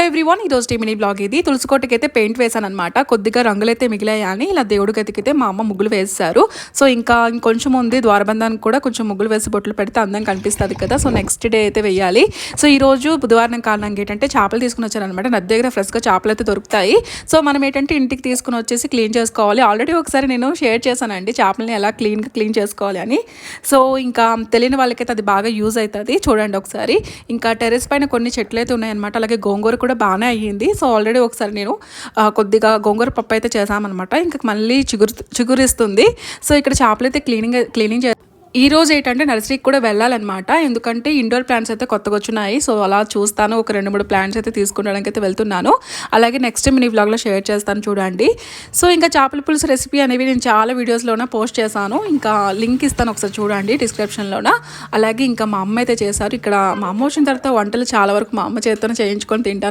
Everyone ఈ రోజు mini blog ఇది. తులసికోటకి అయితే పెయింట్ వేసాను అనమాట. కొద్దిగా రంగులైతే మిగిలాయని ఇలా దేవుడి గదికైతే మా అమ్మ ముగ్గులు వేస్తారు. సో ఇంకా ఇంకొంచెం ఉంది, ద్వారబంధానికి కూడా కొంచెం ముగ్గులు వేసి బొట్లు పెడితే అందంగా కనిపిస్తుంది కదా. సో నెక్స్ట్ డే అయితే వేయాలి. సో ఈ రోజు బుధవారం కారణంగా ఏంటంటే చేపలు తీసుకుని వచ్చారనమాట. నది దగ్గర ఫ్రెష్గా చేపలు అయితే దొరుకుతాయి. సో మనం ఏంటంటే ఇంటికి తీసుకుని వచ్చేసి క్లీన్ చేసుకోవాలి. ఆల్రెడీ ఒకసారి నేను షేర్ చేశానండి చేపలని ఎలా క్లీన్ చేసుకోవాలి అని. సో ఇంకా తెలియని వాళ్ళకైతే అది బాగా యూజ్ అవుతుంది, చూడండి ఒకసారి. ఇంకా టెర్రస్ పైన కొన్ని చెట్లు అయితే ఉన్నాయన్నమాట. అలాగే గోంగూర కూడా బాగానే అయ్యింది. సో ఆల్రెడీ ఒకసారి నేను కొద్దిగా గోంగూర పప్పు అయితే చేసామన్నమాట. ఇంకా మళ్ళీ చిగురిస్తుంది. సో ఇక్కడ చేపలు అయితే క్లీనింగ్ ఈ రోజు ఏంటంటే నర్సరీకి కూడా వెళ్ళాలన్నమాట. ఎందుకంటే ఇండోర్ ప్లాంట్స్ అయితే కొత్తగా వచ్చినాయి. సో అలా చూస్తాను, ఒక 2-3 ప్లాంట్స్ అయితే తీసుకురావడానికి అయితే వెళ్తున్నాను. అలాగే నెక్స్ట్ మినీ వ్లాగ్లో షేర్ చేస్తాను, చూడండి. సో ఇంకా చేపల పులుసు రెసిపీ అనేవి నేను చాలా వీడియోస్లోనే పోస్ట్ చేశాను. ఇంకా లింక్ ఇస్తాను, ఒకసారి చూడండి డిస్క్రిప్షన్లోన. అలాగే ఇంకా మా అమ్మ అయితే చేశారు. ఇక్కడ మా అమ్మ వచ్చిన తర్వాత వంటలు చాలా వరకు మా అమ్మ చేతితోనే చేయించుకొని తింటాను.